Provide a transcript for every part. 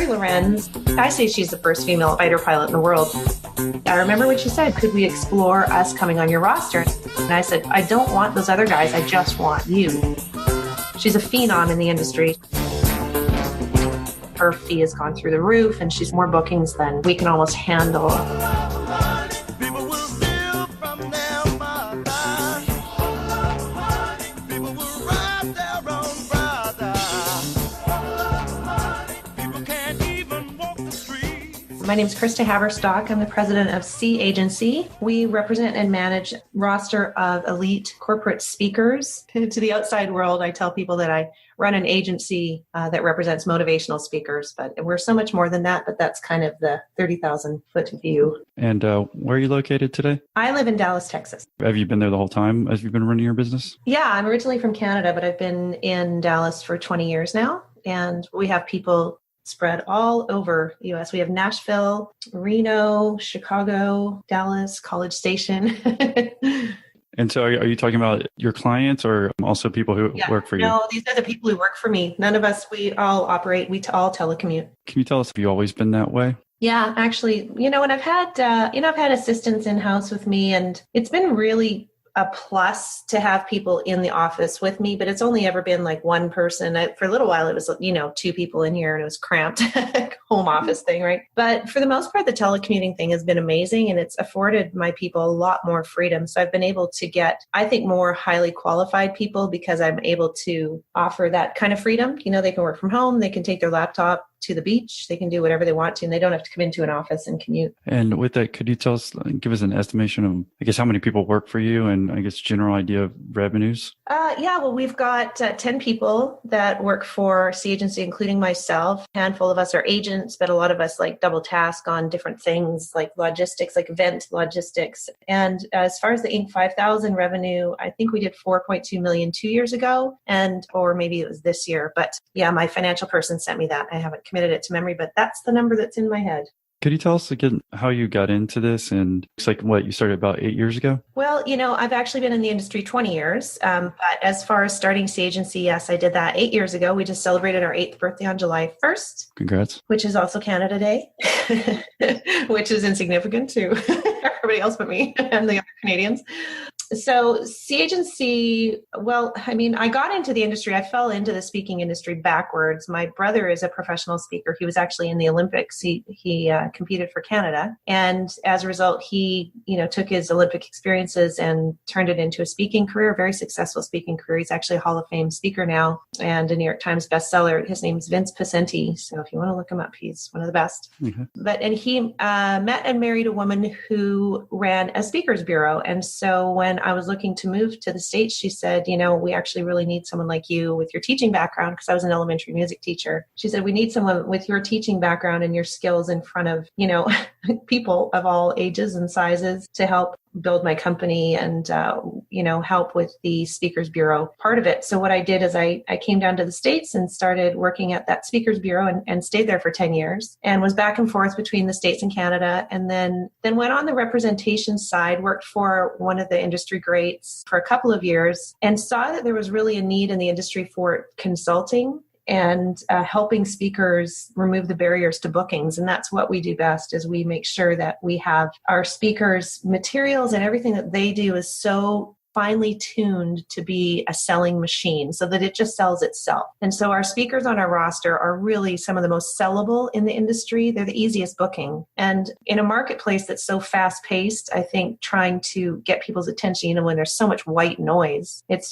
Lorenz, I say she's the first female fighter pilot in the world. I remember what she said, could we explore us coming on your roster? And I said, I don't want those other guys, I just want you. She's a phenom in the industry. Her fee has gone through the roof and she's more bookings than we can almost handle. My name is Christa Haberstock. I'm the president of C Agency. We represent and manage a roster of elite corporate speakers. To the outside world, I tell people that I run an agency that represents motivational speakers, but we're so much more than that, but that's kind of the 30,000 foot view. And where are you located today? I live in Dallas, Texas. Have you been there the whole time as you've been running your business? Yeah, I'm originally from Canada, but I've been in Dallas for 20 years now. And we have people spread all over the U.S. We have Nashville, Reno, Chicago, Dallas, College Station. And so are you talking about your clients or also people who work for you? No, these are the people who work for me. None of us, we all operate, we all telecommute. Can you tell us, have you always been that way? Yeah, actually, and I've had assistants in-house with me, and it's been really a plus to have people in the office with me, but it's only ever been like one person. For a little while, it was, two people in here and it was cramped home office thing, right? But for the most part, the telecommuting thing has been amazing and it's afforded my people a lot more freedom. So I've been able to get, I think, more highly qualified people because I'm able to offer that kind of freedom. They can work from home, they can take their laptop to the beach, they can do whatever they want to, and they don't have to come into an office and commute. And with that, could you give us an estimation of, I guess, how many people work for you and I guess general idea of revenues? Well, we've got 10 people that work for C Agency, including myself. A handful of us are agents, but a lot of us like double task on different things like logistics, like event logistics. And as far as the Inc. 5000 revenue, I think we did 4.2 million 2 years ago, or maybe it was this year. But yeah, my financial person sent me that. I haven't committed it to memory, but that's the number that's in my head. Could you tell us again how you got into this? And it's like you started about 8 years ago? Well, I've actually been in the industry 20 years. But as far as starting C Agency, yes, I did that 8 years ago. We just celebrated our 8th birthday on July 1st. Congrats. Which is also Canada Day, which is insignificant to everybody else but me and the other Canadians. So C Agency, I got into the industry. I fell into the speaking industry backwards. My brother is a professional speaker. He was actually in the Olympics. He competed for Canada. And as a result, he, took his Olympic experiences and turned it into a speaking career, a very successful speaking career. He's actually a Hall of Fame speaker now and a New York Times bestseller. His name's Vince Pacenti. So if you want to look him up, he's one of the best. Mm-hmm. And he met and married a woman who ran a speakers bureau. And so when I was looking to move to the States, she said, we actually really need someone like you with your teaching background, because I was an elementary music teacher. She said, we need someone with your teaching background and your skills in front of, people of all ages and sizes to help build my company and, help with the Speakers Bureau part of it. So what I did is I came down to the States and started working at that Speakers Bureau and stayed there for 10 years and was back and forth between the States and Canada. And then went on the representation side, worked for one of the industry greats for a couple of years and saw that there was really a need in the industry for consulting and helping speakers remove the barriers to bookings. And that's what we do best, is we make sure that we have our speakers' materials and everything that they do is so finely tuned to be a selling machine so that it just sells itself. And so our speakers on our roster are really some of the most sellable in the industry. They're the easiest booking. And in a marketplace that's so fast paced, I think trying to get people's attention, when there's so much white noise, it's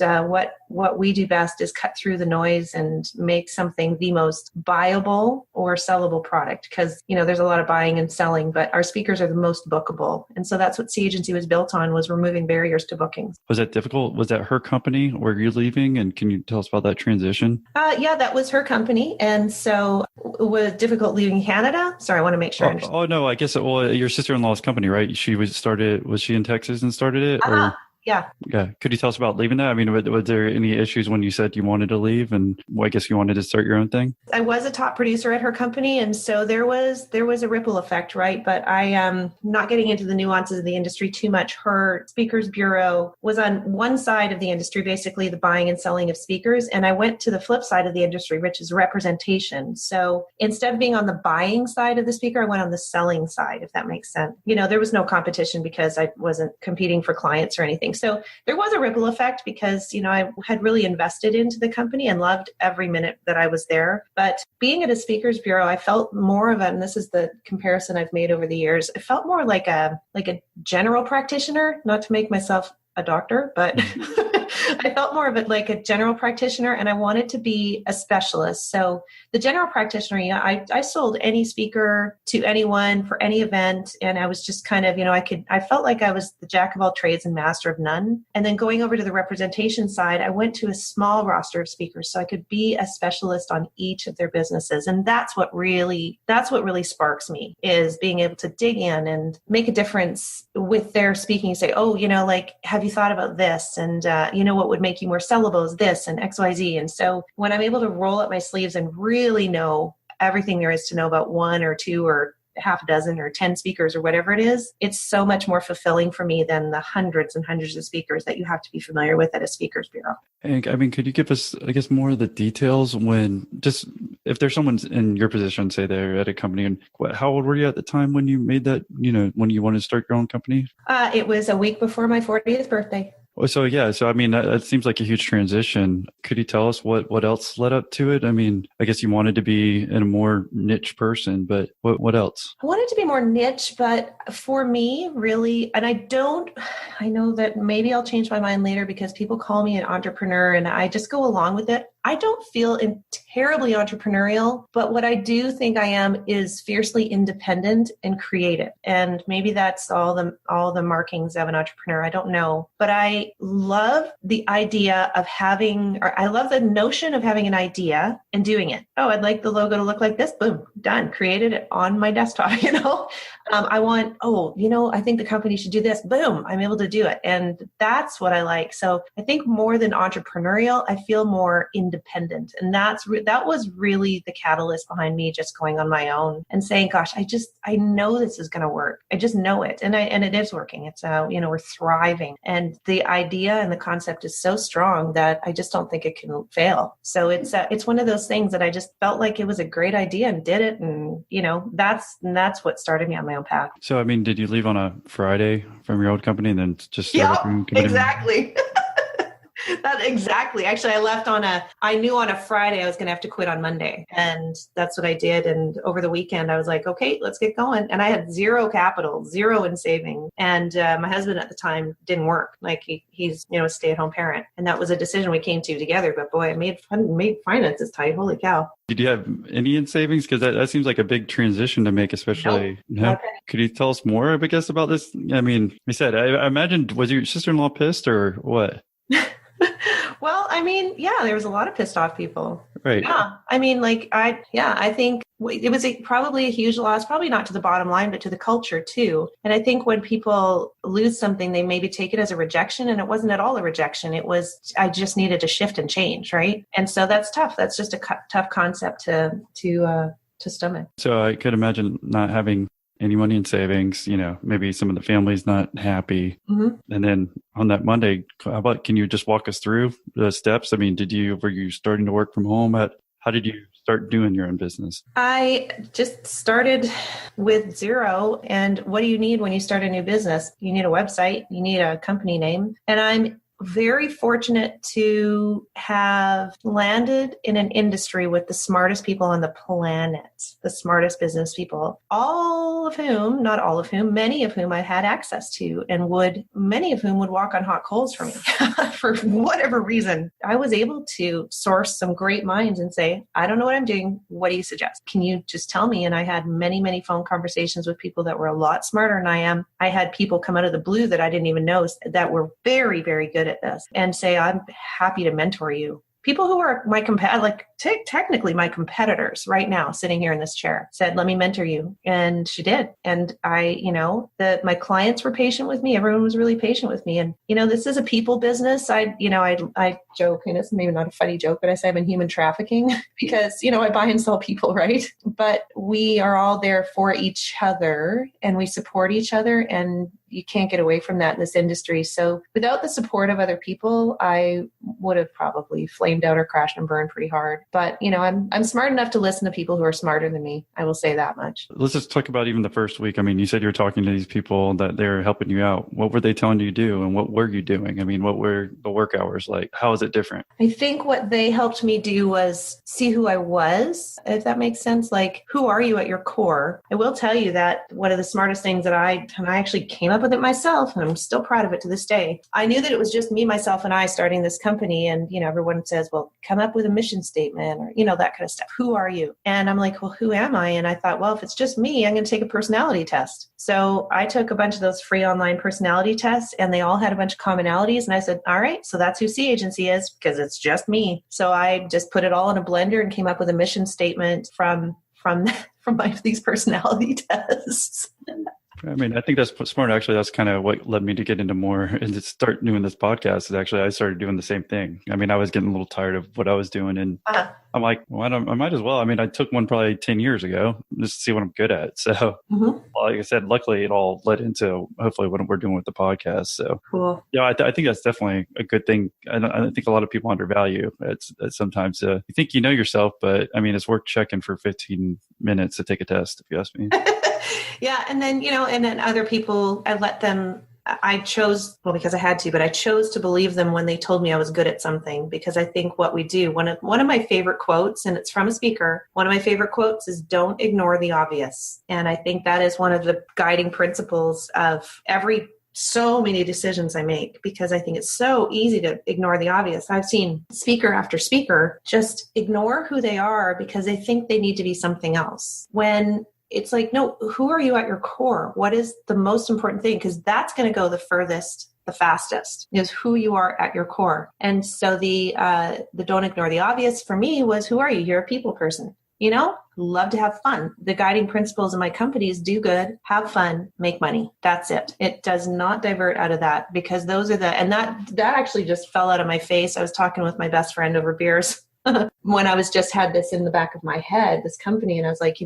what we do best is cut through the noise and make something the most buyable or sellable product. Because, there's a lot of buying and selling, but our speakers are the most bookable. And so that's what C Agency was built on, was removing barriers to bookings. Was that difficult? Was that her company where you're leaving? And can you tell us about that transition? Yeah, that was her company. And so it was difficult leaving Canada. Sorry, I want to make sure I understand. Oh, no, I guess, your sister-in-law's company, right? Was she in Texas and started it? Or? Yeah. Yeah. Could you tell us about leaving that? I mean, was there any issues when you said you wanted to leave and I guess you wanted to start your own thing? I was a top producer at her company. And so there was a ripple effect, right? But I am not getting into the nuances of the industry too much. Her speakers bureau was on one side of the industry, basically the buying and selling of speakers. And I went to the flip side of the industry, which is representation. So instead of being on the buying side of the speaker, I went on the selling side, if that makes sense. There was no competition because I wasn't competing for clients or anything. So there was a ripple effect because, I had really invested into the company and loved every minute that I was there. But being at a speakers bureau, I felt more of and this is the comparison I've made over the years, it felt more like a general practitioner, not to make myself a doctor, but I felt more of it like a general practitioner, and I wanted to be a specialist. So the general practitioner, I sold any speaker to anyone for any event. And I was just kind of, I felt like I was the jack of all trades and master of none. And then going over to the representation side, I went to a small roster of speakers so I could be a specialist on each of their businesses. And that's what really sparks me, is being able to dig in and make a difference with their speaking. Say, have you thought about this? And, what would make you more sellable is this and XYZ. And so when I'm able to roll up my sleeves and really know everything there is to know about one or two or half a dozen or 10 speakers or whatever it is, it's so much more fulfilling for me than the hundreds and hundreds of speakers that you have to be familiar with at a speakers bureau. And I mean, could you give us, I guess, more of the details when just, if there's someone in your position, say they're at a company, and how old were you at the time when you made that, when you wanted to start your own company? It was a week before my 40th birthday. So I mean, that seems like a huge transition. Could you tell us what else led up to it? I mean, I guess you wanted to be a more niche person, but what else? I wanted to be more niche, but for me, really, and I know that maybe I'll change my mind later because people call me an entrepreneur and I just go along with it. I don't feel terribly entrepreneurial, but what I do think I am is fiercely independent and creative. And maybe that's all the markings of an entrepreneur. I don't know, but I love the idea of I love the notion of having an idea and doing it. Oh, I'd like the logo to look like this. Boom, done. Created it on my desktop, I want, I think the company should do this. Boom, I'm able to do it. And that's what I like. So I think more than entrepreneurial, I feel more independent. And that was really the catalyst behind me just going on my own and saying, gosh, I know this is going to work. I just know it. And it is working. It's, we're thriving. And the idea and the concept is so strong that I just don't think it can fail. So it's one of those things that I just felt like it was a great idea and did it. And, that's what started me on my own path. So, I mean, did you leave on a Friday from your old company and then just start? Yeah, exactly. Exactly. Actually, I knew on a Friday I was going to have to quit on Monday. And that's what I did. And over the weekend, I was like, okay, let's get going. And I had zero capital, zero in saving. And my husband at the time didn't work. Like he's, a stay-at-home parent. And that was a decision we came to together. But boy, it made finances tight. Holy cow. Did you have any in savings? Because that seems like a big transition to make, especially. No. Okay. Could you tell us more, I guess, about this? I mean, I said, I imagine, was your sister-in-law pissed or what? Well, I mean, yeah, there was a lot of pissed off people. Right. Yeah. I mean, I think it was probably a huge loss, probably not to the bottom line, but to the culture too. And I think when people lose something, they maybe take it as a rejection, and it wasn't at all a rejection. It was, I just needed to shift and change. Right. And so that's tough. That's just a tough concept to stomach. So I could imagine not having any money in savings, maybe some of the family's not happy. Mm-hmm. And then on that Monday, can you just walk us through the steps? I mean, were you starting to work from home? How did you start doing your own business? I just started with zero. And what do you need when you start a new business? You need a website, you need a company name. And I'm very fortunate to have landed in an industry with the smartest people on the planet, the smartest business people, not all of whom, many of whom I had access to, and many of whom would walk on hot coals for me for whatever reason. I was able to source some great minds and say, I don't know what I'm doing. What do you suggest? Can you just tell me? And I had many, many phone conversations with people that were a lot smarter than I am. I had people come out of the blue that I didn't even know that were very, very good at this and say, I'm happy to mentor you. People who are my technically my competitors right now sitting here in this chair said, let me mentor you. And she did. And my clients were patient with me. Everyone was really patient with me. And, this is a people business. I joke, and it's maybe not a funny joke, but I say I'm in human trafficking because, I buy and sell people, right? But we are all there for each other and we support each other, and you can't get away from that in this industry. So without the support of other people, I would have probably flamed out or crashed and burned pretty hard. But, I'm smart enough to listen to people who are smarter than me. I will say that much. Let's just talk about even the first week. I mean, you said you were talking to these people that they're helping you out. What were they telling you to do, and what were you doing? I mean, what were the work hours like? How is it different? I think what they helped me do was see who I was, if that makes sense. Like, who are you at your core? I will tell you that one of the smartest things that I actually came up with it myself, and I'm still proud of it to this day. I knew that it was just me, myself, and I starting this company. And, everyone says, well, come up with a mission statement or, that kind of stuff. Who are you? And I'm like, well, who am I? And I thought, well, if it's just me, I'm going to take a personality test. So I took a bunch of those free online personality tests, and they all had a bunch of commonalities. And I said, all right, so that's who C Agency is, because it's just me. So I just put it all in a blender and came up with a mission statement from these personality tests. I mean, I think that's smart. Actually, that's kind of what led me to get into more and to start doing this podcast. Is actually I started doing the same thing. I mean, I was getting a little tired of what I was doing, and I'm like, well, I might as well. I mean, I took one probably 10 years ago just to see what I'm good at. So, like I said, luckily it all led into hopefully what we're doing with the podcast. So, cool. Yeah, I think that's definitely a good thing. I think a lot of people undervalue it. Sometimes you think you know yourself, but I mean, it's worth checking for 15 minutes to take a test, if you ask me. Yeah. And then, and then other people, I chose, well, because I had to, but I chose to believe them when they told me I was good at something, because I think what we do, one of my favorite quotes, and it's from a speaker, one of my favorite quotes is, don't ignore the obvious. And I think that is one of the guiding principles of so many decisions I make, because I think it's so easy to ignore the obvious. I've seen speaker after speaker just ignore who they are because they think they need to be something else. When it's like, no, who are you at your core? What is the most important thing? Because that's going to go the furthest, the fastest, is who you are at your core. And so the don't ignore the obvious for me was, who are you? You're a people person. Love to have fun. The guiding principles of my company is do good, have fun, make money. That's it. It does not divert out of that, because those are and that actually just fell out of my face. I was talking with my best friend over beers when I was just had this in the back of my head, this company. And I was like,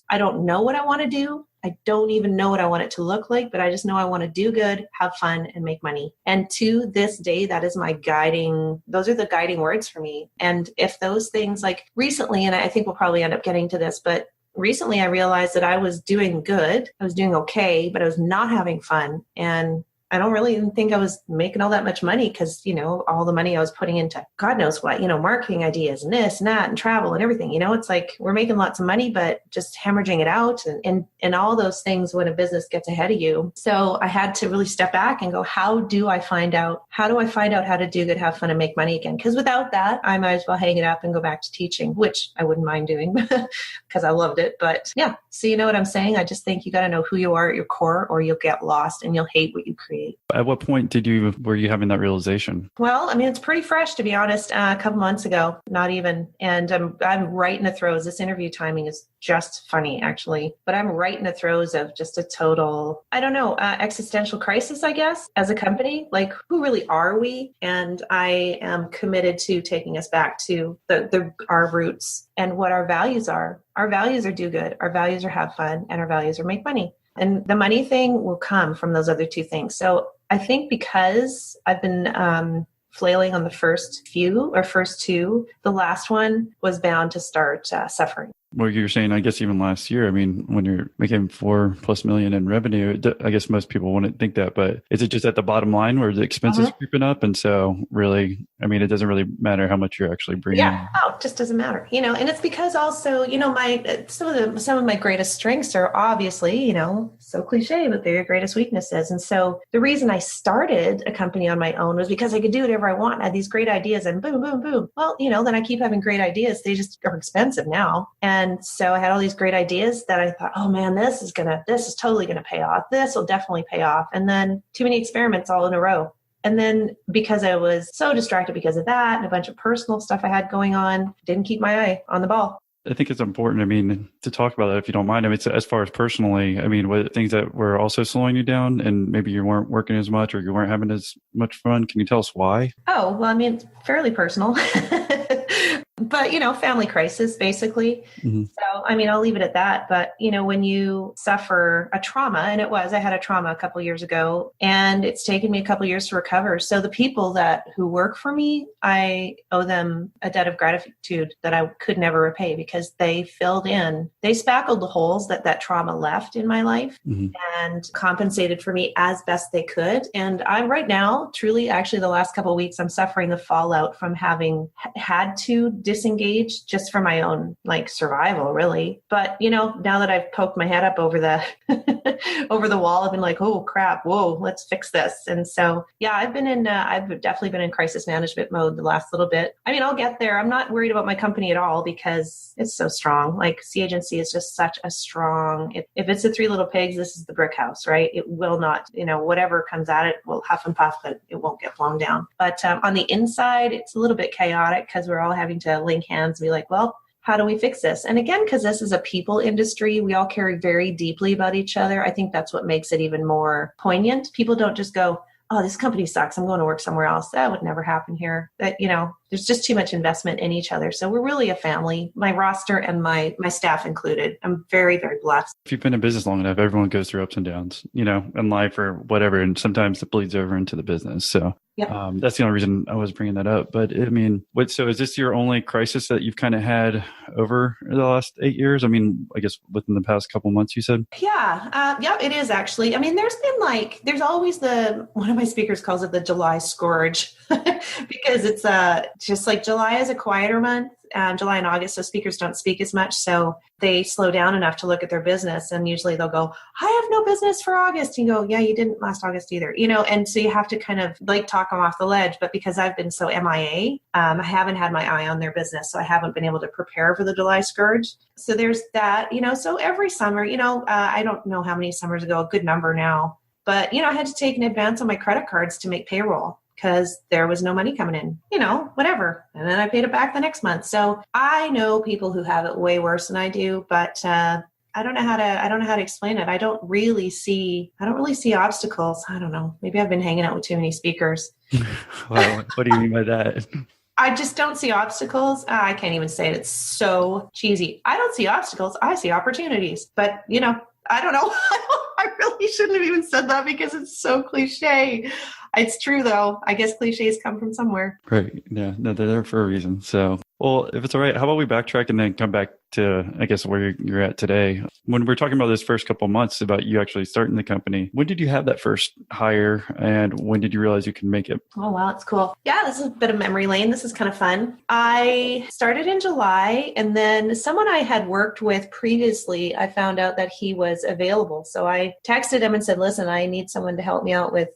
I don't know what I want to do. I don't even know what I want it to look like, but I just know I want to do good, have fun, and make money. And to this day, that is those are the guiding words for me. And if those things, like recently, and I think we'll probably end up getting to this, but recently I realized that I was doing good. I was doing okay, but I was not having fun. And I don't really even think I was making all that much money because, all the money I was putting into God knows what, marketing ideas and this and that and travel and everything. It's like we're making lots of money, but just hemorrhaging it out and all those things when a business gets ahead of you. So I had to really step back and go, how do I find out how to do good, have fun, and make money again? Because without that, I might as well hang it up and go back to teaching, which I wouldn't mind doing because I loved it. But yeah, so you know what I'm saying? I just think you got to know who you are at your core, or you'll get lost and you'll hate what you create. At what point were you having that realization? Well, I mean, it's pretty fresh, to be honest, a couple months ago, not even. And I'm right in the throes. This interview timing is just funny, actually. But I'm right in the throes of just a total, existential crisis, I guess, as a company. Like, who really are we? And I am committed to taking us back to our roots and what our values are. Our values are do good. Our values are have fun. And our values are make money. And the money thing will come from those other two things. So I think because I've been flailing on the first two, the last one was bound to start suffering. Well, you're saying, I guess even last year, I mean, when you're making $4+ million in revenue, I guess most people wouldn't think that, but is it just at the bottom line where the expenses are creeping up? And so really, I mean, it doesn't really matter how much you're actually bringing. Yeah. Oh, it just doesn't matter, and it's because also, some of my greatest strengths are obviously, so cliche, but they're your greatest weaknesses. And so the reason I started a company on my own was because I could do whatever I want. I had these great ideas and boom, boom, boom. Well, then I keep having great ideas. They just are expensive now. And so I had all these great ideas that I thought, oh man, this is totally going to pay off. This will definitely pay off. And then too many experiments all in a row. And then because I was so distracted because of that and a bunch of personal stuff I had going on, didn't keep my eye on the ball. I think it's important, I mean, to talk about that if you don't mind. I mean, as far as personally, I mean, what things that were also slowing you down and maybe you weren't working as much or you weren't having as much fun. Can you tell us why? Oh, well, I mean, it's fairly personal. But, family crisis, basically. Mm-hmm. So, I mean, I'll leave it at that. But, when you suffer a trauma, and I had a trauma a couple of years ago, and it's taken me a couple of years to recover. So the people who work for me, I owe them a debt of gratitude that I could never repay because they spackled the holes that trauma left in my life and compensated for me as best they could. And I'm right now, truly, actually, the last couple of weeks, I'm suffering the fallout from having had to disengage just for my own survival, really. But now that I've poked my head up over the over the wall, I've been like, oh crap, whoa, let's fix this. And so I've definitely been in crisis management mode the last little bit. I mean, I'll get there. I'm not worried about my company at all because it's so strong. C Agency is just such a strong, if it's the Three Little Pigs, this is the brick house, right? It will not, whatever comes at it will huff and puff, but it won't get blown down. But on the inside, it's a little bit chaotic because we're all having to link hands and be like, well, how do we fix this? And again, because this is a people industry, we all care very deeply about each other. I think that's what makes it even more poignant. People don't just go, oh, this company sucks, I'm going to work somewhere else. That would never happen here. That, there's just too much investment in each other. So we're really a family, my roster and my staff included. I'm very, very blessed. If you've been in business long enough, everyone goes through ups and downs, in life or whatever. And sometimes it bleeds over into the business. So yep. That's the only reason I was bringing that up. But I mean, so is this your only crisis that you've kind of had over the last 8 years? I mean, I guess within the past couple months, you said? Yeah, it is actually. I mean, there's always one of my speakers calls it the July scourge because it's just like July is a quieter month. July and August, so speakers don't speak as much. So they slow down enough to look at their business. And usually they'll go, I have no business for August. And you go, yeah, you didn't last August either. And so you have to kind of talk them off the ledge. But because I've been so MIA, I haven't had my eye on their business. So I haven't been able to prepare for the July scourge. So there's that, so every summer, I don't know how many summers ago, a good number now. But, I had to take an advance on my credit cards to make payroll because there was no money coming in, whatever. And then I paid it back the next month. So I know people who have it way worse than I do, but I don't know how to explain it. I don't really see obstacles. I don't know. Maybe I've been hanging out with too many speakers. Well, what do you mean by that? I just don't see obstacles. I can't even say it. It's so cheesy. I don't see obstacles. I see opportunities. But, I don't know. I really shouldn't have even said that because it's so cliche. It's true, though. I guess cliches come from somewhere. Right. Yeah. No, they're there for a reason. So, well, if it's all right, how about we backtrack and then come back to, I guess, where you're at today? When we're talking about this first couple of months about you actually starting the company, when did you have that first hire and when did you realize you can make it? Oh, wow. It's cool. Yeah, this is a bit of memory lane. This is kind of fun. I started in July and then someone I had worked with previously, I found out that he was available. So I texted him and said, listen, I need someone to help me out with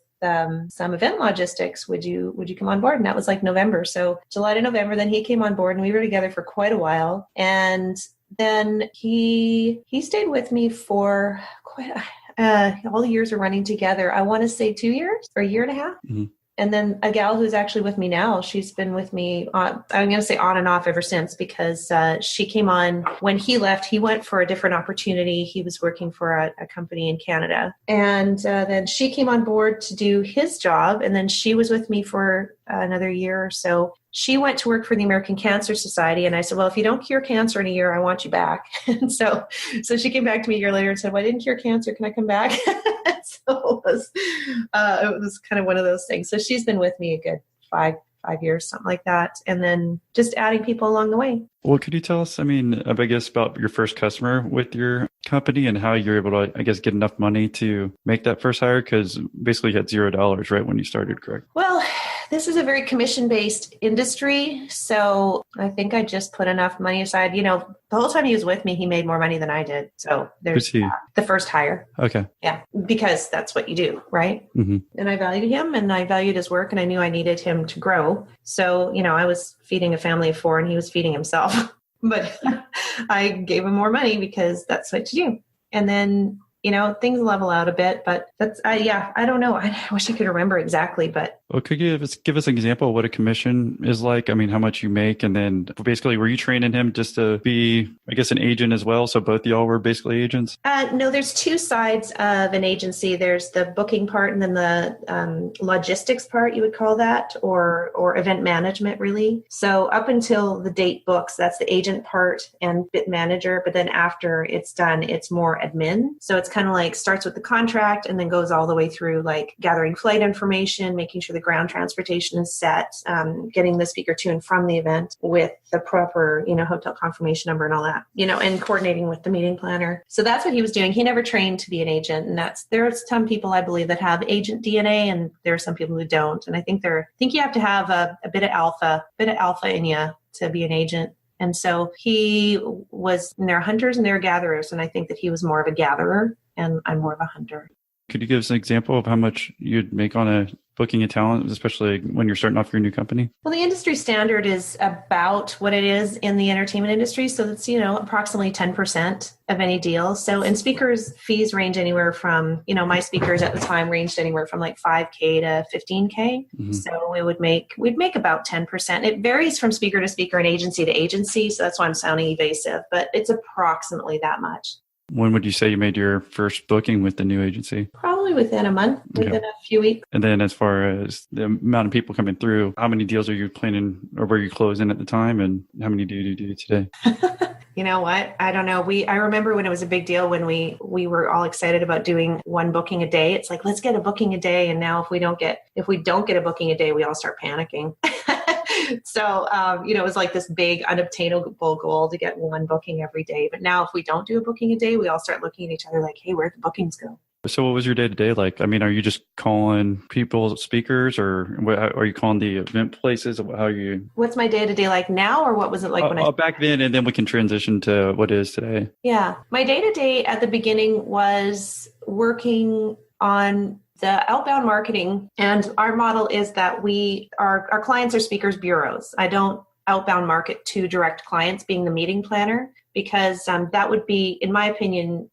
some event logistics. Would you come on board? And that was November. So July to November, then he came on board and we were together for quite a while. And then he stayed with me for quite all the years we're running together. I want to say 2 years or a year and a half. Mm-hmm. And then a gal who's actually with me now, she's been with me, I'm going to say on and off ever since because she came on when he left. He went for a different opportunity. He was working for a company in Canada. And then she came on board to do his job. And then she was with me for another year or so. She went to work for the American Cancer Society. And I said, well, if you don't cure cancer in a year, I want you back. And so she came back to me a year later and said, well, I didn't cure cancer. Can I come back? So it was kind of one of those things. So she's been with me a good five years, something like that. And then just adding people along the way. Well, could you tell us, I guess, about your first customer with your company and how you're able to, I guess, get enough money to make that first hire? Because basically you had $0 right when you started, correct? Well, this is a very commission-based industry. So I think I just put enough money aside. The whole time he was with me, he made more money than I did. So there's the first hire. Okay. Yeah, because that's what you do, right? Mm-hmm. And I valued him and I valued his work and I knew I needed him to grow. So, I was feeding a family of 4 and he was feeding himself. But I gave him more money because that's what you do. And then things level out a bit, but that's, I don't know. I wish I could remember exactly, but. Well, could you give us an example of what a commission is like? I mean, how much you make, and then basically were you training him just to be, I guess, an agent as well? So both of y'all were basically agents? No, there's two sides of an agency. There's the booking part and then the logistics part, you would call that, or event management, really. So up until the date books, that's the agent part and bit manager. But then after it's done, it's more admin. So it's kind of like starts with the contract and then goes all the way through like gathering flight information, making sure the ground transportation is set, getting the speaker to and from the event with the proper, hotel confirmation number and all that, and coordinating with the meeting planner. So that's what he was doing. He never trained to be an agent. And there are some people, I believe, that have agent DNA, and there are some people who don't. And I think you have to have a bit of alpha in you to be an agent. And so he was, and there are hunters and there are gatherers. And I think that he was more of a gatherer and I'm more of a hunter. Could you give us an example of how much you'd make on a booking a talent, especially when you're starting off your new company? Well, the industry standard is about what it is in the entertainment industry. So that's, approximately 10% of any deal. So, and speakers' fees range anywhere from, my speakers at the time ranged anywhere from like $5K to $15K. Mm-hmm. So we'd make about 10%. It varies from speaker to speaker and agency to agency. So that's why I'm sounding evasive, but it's approximately that much. When would you say you made your first booking with the new agency? Probably within a month, within a few weeks. And then as far as the amount of people coming through, how many deals are you planning or were you closing at the time? And how many do you do today? You know what? I don't know. I remember when it was a big deal when we were all excited about doing one booking a day. It's like, let's get a booking a day. And now if we don't get a booking a day, we all start panicking. So, it was like this big unobtainable goal to get one booking every day. But now if we don't do a booking a day, we all start looking at each other like, hey, where'd the bookings go? So what was your day-to-day like? I mean, are you just calling people speakers or are you calling the event places? What's my day-to-day like now, or what was it like when I... Back then, and then we can transition to what it is today. Yeah. My day-to-day at the beginning was working on the outbound marketing. And our model is that our clients are speakers bureaus. I don't outbound market to direct clients, being the meeting planner, because that would be, in my opinion,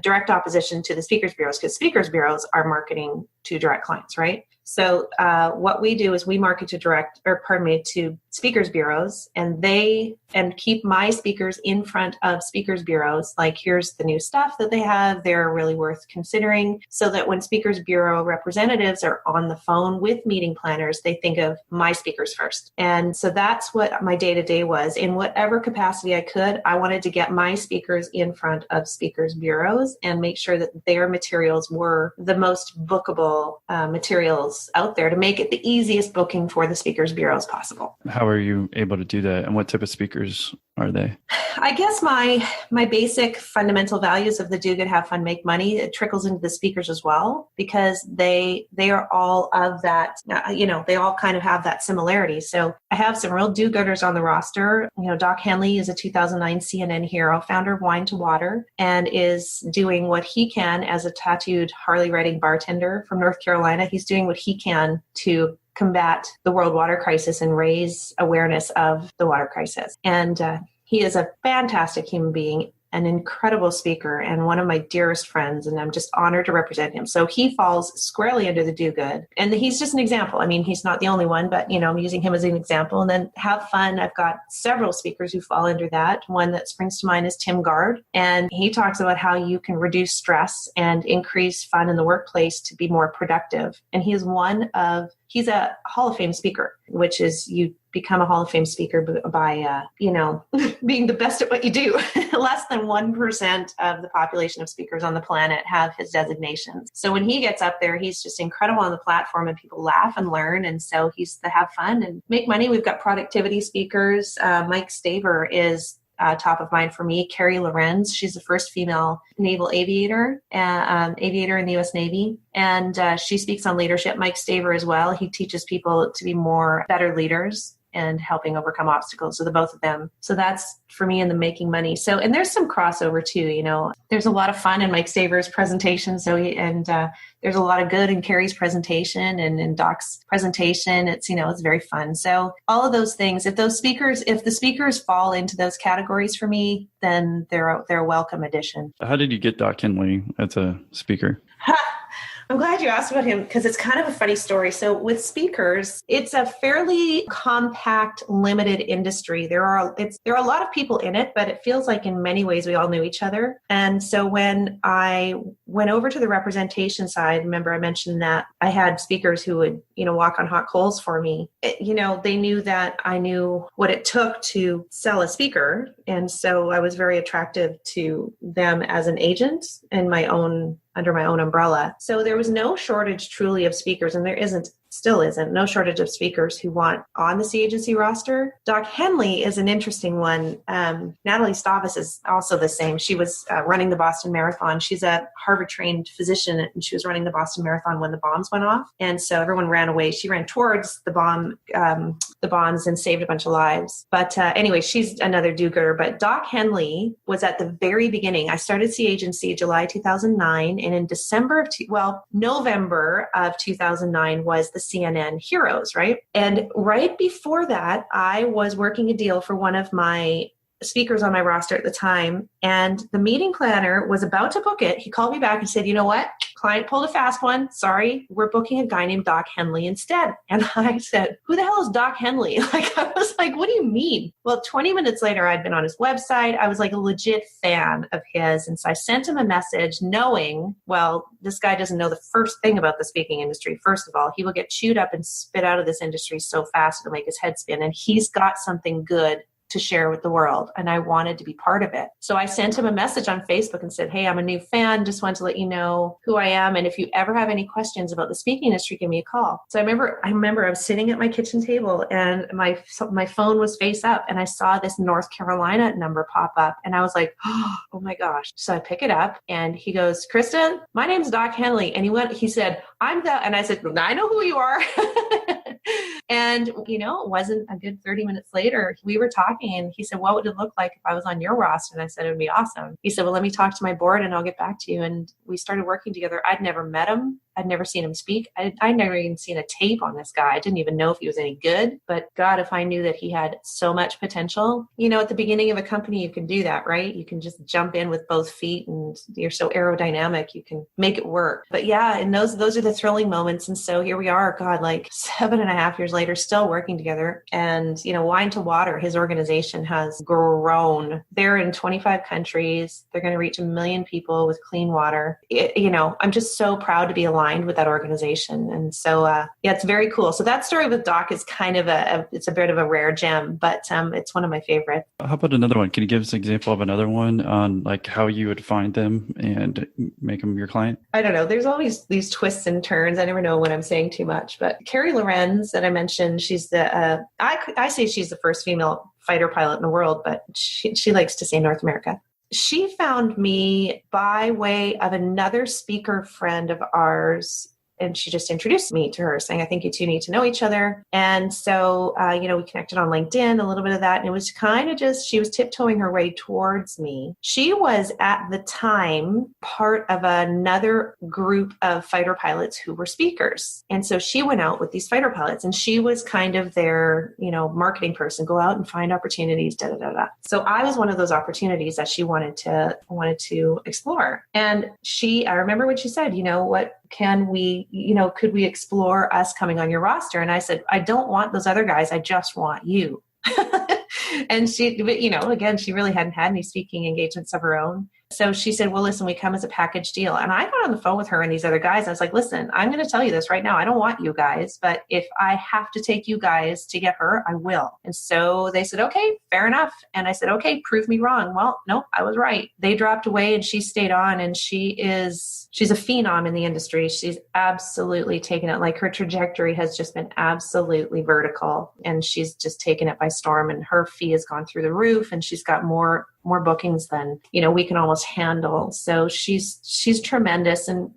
direct opposition to the speakers bureaus, because speakers bureaus are marketing to direct clients, right? So what we do is we market to speakers bureaus, and keep my speakers in front of speakers bureaus. Like, here's the new stuff that they have. They're really worth considering, so that when speakers bureau representatives are on the phone with meeting planners, they think of my speakers first. And so that's what my day-to-day was. In whatever capacity I could, I wanted to get my speakers in front of speakers bureaus and make sure that their materials were the most bookable materials out there to make it the easiest booking for the speakers bureaus possible. How are you able to do that? And what type of speakers are they? I guess my basic fundamental values of the do good, have fun, make money, it trickles into the speakers as well, because they are all of that, they all kind of have that similarity. So I have some real do-gooders on the roster. Doc Henley is a 2009 CNN hero, founder of Wine to Water, and is doing what he can as a tattooed Harley riding bartender from North Carolina. He's doing what he can to combat the world water crisis and raise awareness of the water crisis. And he is a fantastic human being, an incredible speaker, and one of my dearest friends, and I'm just honored to represent him. So he falls squarely under the do good. And he's just an example. I mean, he's not the only one, but, I'm using him as an example. And then have fun. I've got several speakers who fall under that. One that springs to mind is Tim Gard. And he talks about how you can reduce stress and increase fun in the workplace to be more productive. And he's a Hall of Fame speaker, which is you become a Hall of Fame speaker by, being the best at what you do. Less than 1% of the population of speakers on the planet have his designations. So when he gets up there, he's just incredible on the platform, and people laugh and learn. And so he's to have fun and make money. We've got productivity speakers. Mike Staver is top of mind for me. Carrie Lorenz, she's the first female naval aviator in the U.S. Navy. And she speaks on leadership. Mike Staver as well. He teaches people to be better leaders. and helping overcome obstacles. So the both of them. So that's for me in the making money. So, and there's some crossover too, there's a lot of fun in Mike Staver's presentation. So, there's a lot of good in Carrie's presentation and in Doc's presentation. It's, it's very fun. So all of those things, if the speakers fall into those categories for me, then they're a welcome addition. How did you get Doc Henley as a speaker? I'm glad you asked about him because it's kind of a funny story. So with speakers, it's a fairly compact, limited industry. There are a lot of people in it, but it feels like in many ways we all knew each other. And so when I went over to the representation side, remember I mentioned that I had speakers who would, walk on hot coals for me. They knew that I knew what it took to sell a speaker. And so I was very attractive to them as an agent in under my own umbrella. So there was no shortage truly of speakers, and still isn't, no shortage of speakers who want on the C Agency roster. Doc Henley is an interesting one. Natalie Stavas is also the same. She was running the Boston Marathon. She's a Harvard-trained physician, and she was running the Boston Marathon when the bombs went off. And so everyone ran away. She ran towards the bombs and saved a bunch of lives. But anyway, she's another do-gooder. But Doc Henley was at the very beginning. I started C Agency July 2009, and in November of 2009 was the CNN Heroes, right? And right before that, I was working a deal for one of my speakers on my roster at the time, and the meeting planner was about to book it. He called me back and said, you know what? Client pulled a fast one. Sorry, we're booking a guy named Doc Henley instead. And I said, who the hell is Doc Henley? I was like, what do you mean? Well, 20 minutes later, I'd been on his website. I was like a legit fan of his. And so I sent him a message knowing, well, this guy doesn't know the first thing about the speaking industry. First of all, he will get chewed up and spit out of this industry so fast it'll make his head spin. And he's got something good to share with the world, and I wanted to be part of it. So I sent him a message on Facebook and said, hey, I'm a new fan, just wanted to let you know who I am, and if you ever have any questions about the speaking industry, give me a call. So I remember I was sitting at my kitchen table, and my phone was face up, and I saw this North Carolina number pop up, and I was like, oh my gosh. So I pick it up, and he goes, Christa, my name's Doc Henley. And he said, and I said, I know who you are. And, it wasn't a good 30 minutes later, we were talking, and he said, what would it look like if I was on your roster? And I said, it would be awesome. He said, well, let me talk to my board and I'll get back to you. And we started working together. I'd never met him. I'd never seen him speak. I'd never even seen a tape on this guy. I didn't even know if he was any good. But God, if I knew that he had so much potential. At the beginning of a company, you can do that, right? You can just jump in with both feet, and you're so aerodynamic, you can make it work. But yeah, and those are the thrilling moments. And so here we are, God, like 7.5 years later, still working together. And, Wine to Water, his organization has grown. They're in 25 countries. They're going to reach 1 million people with clean water. I'm just so proud to be aligned with that organization. And so, it's very cool. So that story with Doc is kind of it's a bit of a rare gem, but it's one of my favorites. How about another one? Can you give us an example of another one on like how you would find them and make them your client? I don't know. There's always these twists and turns. I never know when I'm saying too much, but Carrie Lorenz that I mentioned, she's I say she's the first female fighter pilot in the world, but she likes to say North America. She found me by way of another speaker friend of ours, and she just introduced me to her, saying, I think you two need to know each other. And so, we connected on LinkedIn, a little bit of that. And it was kind of just, she was tiptoeing her way towards me. She was at the time part of another group of fighter pilots who were speakers. And so she went out with these fighter pilots, and she was kind of their, marketing person, go out and find opportunities, da, da, da, da. So I was one of those opportunities that she wanted to explore. And I remember what she said, what can we, could we explore us coming on your roster? And I said, I don't want those other guys. I just want you. And she, again, she really hadn't had any speaking engagements of her own. So she said, well, listen, we come as a package deal. And I got on the phone with her and these other guys. I was like, listen, I'm going to tell you this right now. I don't want you guys, but if I have to take you guys to get her, I will. And so they said, okay, fair enough. And I said, okay, prove me wrong. Well, no, I was right. They dropped away and she stayed on, and she's a phenom in the industry. She's absolutely taken it. Like, her trajectory has just been absolutely vertical, and she's just taken it by storm, and her fee has gone through the roof, and she's got more more bookings than, we can almost handle. So she's tremendous. And,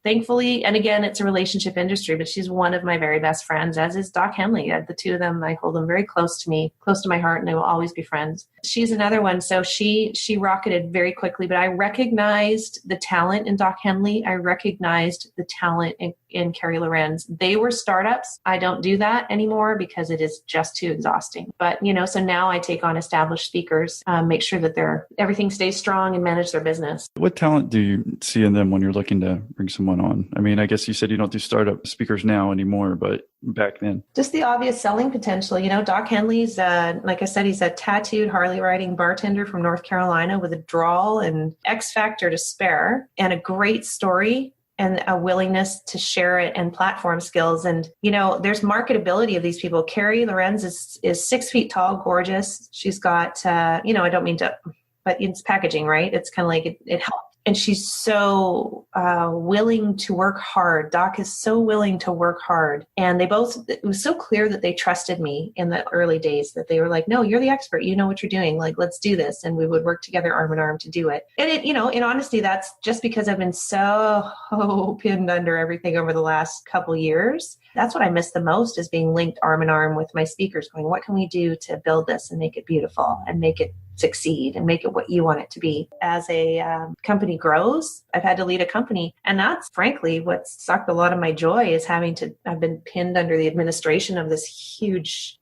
thankfully, and again, it's a relationship industry, but she's one of my very best friends, as is Doc Henley. The two of them, I hold them very close to me, close to my heart, and they will always be friends. She's another one. So she rocketed very quickly, but I recognized the talent in Doc Henley. I recognized the talent in Carrie Lorenz. They were startups. I don't do that anymore because it is just too exhausting. But, so now I take on established speakers, make sure that everything stays strong and manage their business. What talent do you see in them when you're looking to bring someone on? I mean, I guess you said you don't do startup speakers now anymore, but back then? Just the obvious selling potential. Doc Henley's, like I said, he's a tattooed Harley riding bartender from North Carolina with a drawl and X factor to spare and a great story and a willingness to share it and platform skills. And, there's marketability of these people. Carrie Lorenz is 6 feet tall, gorgeous. She's got, I don't mean to, but it's packaging, right? It's kind of like it helps. And she's so willing to work hard. Doc is so willing to work hard. And it was so clear that they trusted me in the early days, that they were like, no, you're the expert. You know what you're doing. Like, let's do this. And we would work together arm in arm to do it. And in honesty, that's just because I've been so pinned under everything over the last couple years. That's what I miss the most, is being linked arm in arm with my speakers, going, what can we do to build this and make it beautiful and make it succeed and make it what you want it to be. As a company grows, I've had to lead a company. And that's frankly what sucked a lot of my joy, is I've been pinned under the administration of this huge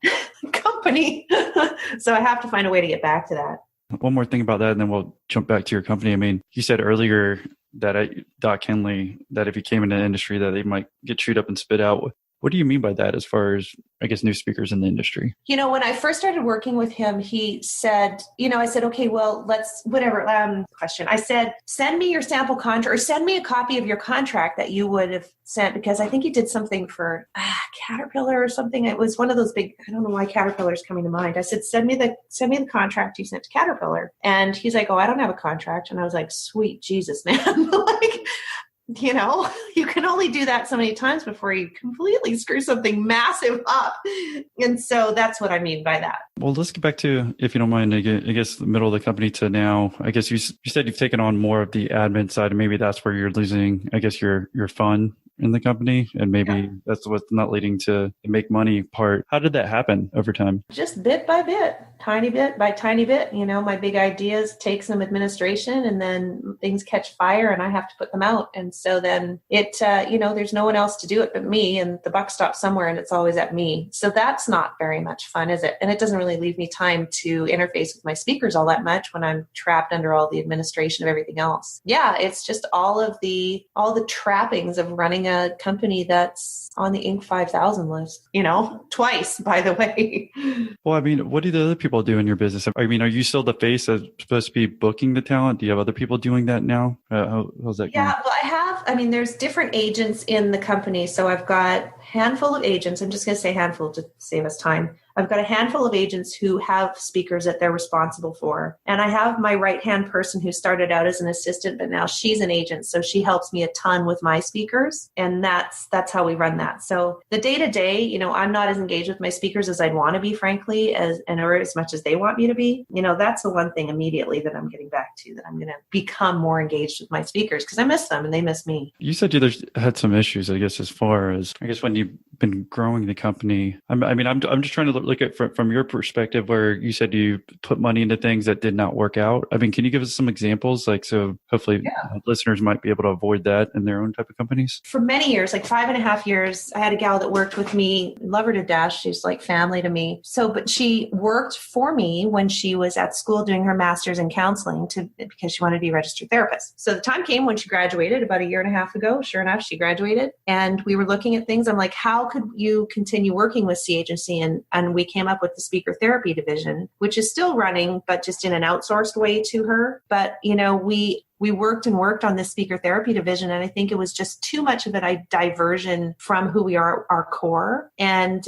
company. So I have to find a way to get back to that. One more thing about that, and then we'll jump back to your company. I mean, you said earlier that Doc Henley, that if he came into the industry that they might get chewed up and spit out. What do you mean by that as far as, I guess, new speakers in the industry? When I first started working with him, he said, I said, okay, well, question. I said, send me your sample contract, or send me a copy of your contract that you would have sent, because I think you did something for Caterpillar or something. It was one of those big, I don't know why Caterpillar is coming to mind. I said, send me the contract you sent to Caterpillar. And he's like, oh, I don't have a contract. And I was like, sweet Jesus, man. You can only do that so many times before you completely screw something massive up. And so that's what I mean by that. Well, let's get back to, if you don't mind, I guess the middle of the company to now. I guess you said you've taken on more of the admin side, and maybe that's where you're losing, I guess, your fun in the company, and maybe that's what's not leading to the make money part. How did that happen over time? Just bit by bit, tiny bit by tiny bit. My big ideas take some administration, and then things catch fire and I have to put them out. And so then there's no one else to do it but me, and the buck stops somewhere and it's always at me. So that's not very much fun, is it? And it doesn't really leave me time to interface with my speakers all that much when I'm trapped under all the administration of everything else. Yeah, it's just all the trappings of running a company that's on the Inc. 5000 list, twice, by the way. Well, I mean, what do the other people do in your business? I mean, are you still the face that's supposed to be booking the talent? Do you have other people doing that now? How's that going? Yeah, well, there's different agents in the company. So I've got a handful of agents. I'm just going to say handful to save us time. I've got a handful of agents who have speakers that they're responsible for. And I have my right-hand person who started out as an assistant, but now she's an agent. So she helps me a ton with my speakers. And that's how we run that. So the day-to-day, I'm not as engaged with my speakers as I'd want to be, frankly, or as much as they want me to be. That's the one thing immediately that I'm getting back to, that I'm going to become more engaged with my speakers, because I miss them and they miss me. You said you had some issues, I guess, as far as, when you've been growing the company. I'm just trying to look at from your perspective, where you said you put money into things that did not work out. I mean, can you give us some examples? So hopefully listeners might be able to avoid that in their own type of companies. For many years, like 5.5 years, I had a gal that worked with me, love her to death. She's like family to me. But she worked for me when she was at school doing her master's in counseling because she wanted to be a registered therapist. So the time came when she graduated about 1.5 years ago. Sure enough, she graduated, and we were looking at things. I'm like, how could you continue working with C Agency? And we came up with the speaker therapy division, which is still running, but just in an outsourced way to her. But, we worked on this speaker therapy division, and I think it was just too much of a diversion from who we are, our core. And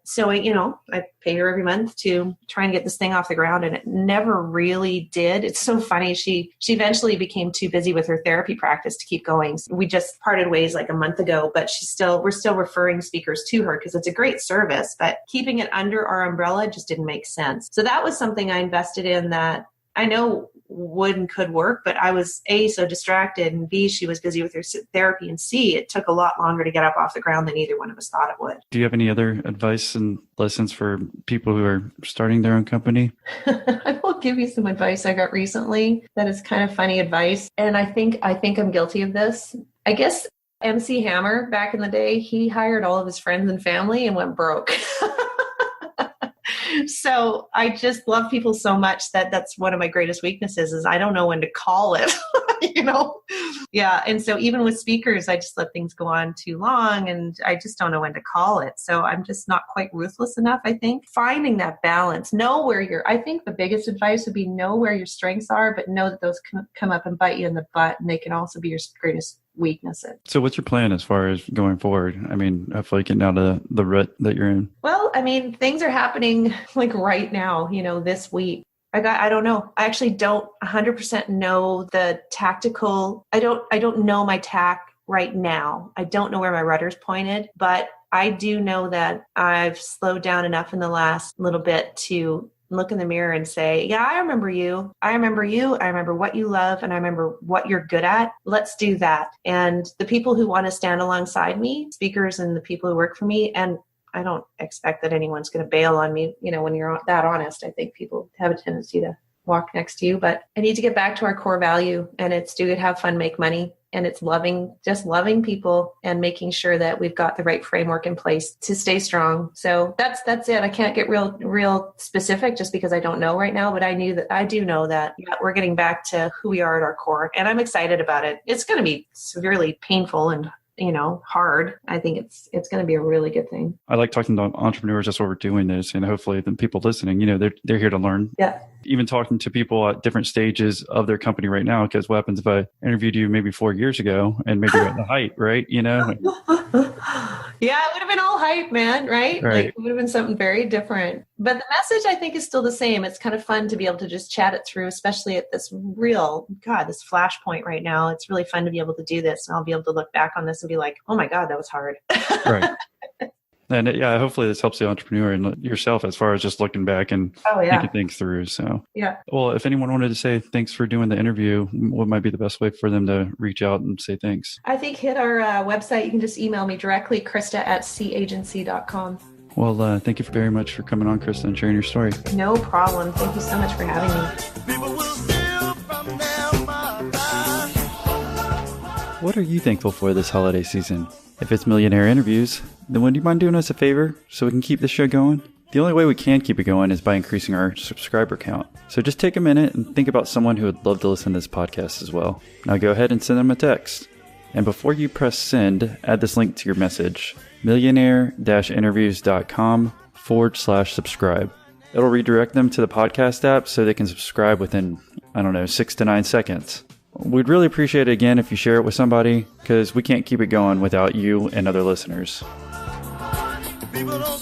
so I pay her every month to try and get this thing off the ground, and it never really did. It's so funny. She eventually became too busy with her therapy practice to keep going. So we just parted ways like a month ago, but we're still referring speakers to her because it's a great service, but keeping it under our umbrella just didn't make sense. So that was something I invested in that I know would and could work, but I was A, so distracted, and B, she was busy with her therapy, and C, it took a lot longer to get up off the ground than either one of us thought it would. Do you have any other advice and lessons for people who are starting their own company? I will give you some advice I got recently that is kind of funny advice. And I think I'm guilty of this. I guess MC Hammer back in the day, he hired all of his friends and family and went broke. So I just love people so much that that's one of my greatest weaknesses is I don't know when to call it, Yeah. And so even with speakers, I just let things go on too long and I just don't know when to call it. So I'm just not quite ruthless enough, I think. Finding that balance, I think the biggest advice would be know where your strengths are, but know that those can come up and bite you in the butt and they can also be your greatest weaknesses. So what's your plan as far as going forward? I mean, hopefully getting out of the rut that you're in. Well, I mean, things are happening like right now, this week. I don't know. I actually don't 100% know the tactical. I don't know my tack right now. I don't know where my rudder's pointed, but I do know that I've slowed down enough in the last little bit to look in the mirror and say, yeah, I remember you. I remember you. I remember what you love and I remember what you're good at. Let's do that. And the people who want to stand alongside me, speakers and the people who work for me, and I don't expect that anyone's going to bail on me. When you're that honest, I think people have a tendency to walk next to you, but I need to get back to our core value, and it's do good, have fun, make money. And it's just loving people and making sure that we've got the right framework in place to stay strong. So that's it. I can't get real specific just because I don't know right now, but I do know that we're getting back to who we are at our core, and I'm excited about it. It's going to be severely painful and hard. I think it's going to be a really good thing. I like talking to entrepreneurs. That's why we're doing this. And hopefully the people listening, they're here to learn. Yeah. Even talking to people at different stages of their company right now, because what happens if I interviewed you maybe 4 years ago and maybe you're at the height, right? Yeah, it would have been all hype, man, right? Like it would have been something very different. But the message I think is still the same. It's kind of fun to be able to just chat it through, especially at this this flashpoint right now. It's really fun to be able to do this. And I'll be able to look back on this and be like, oh my God, that was hard. Right. And hopefully this helps the entrepreneur and yourself as far as just looking back and thinking things through. So, well, if anyone wanted to say thanks for doing the interview, what might be the best way for them to reach out and say thanks? I think hit our website. You can just email me directly, Christa@cagency.com. Well, thank you very much for coming on, Christa, and sharing your story. No problem. Thank you so much for having me. What are you thankful for this holiday season? If it's Millionaire interviews, then would you mind doing us a favor so we can keep this show going? The only way we can keep it going is by increasing our subscriber count. So just take a minute and think about someone who would love to listen to this podcast as well. Now go ahead and send them a text. And before you press send, add this link to your message, millionaire-interviews.com/subscribe. It'll redirect them to the podcast app so they can subscribe within, 6 to 9 seconds. We'd really appreciate it again if you share it with somebody, because we can't keep it going without you and other listeners. People don't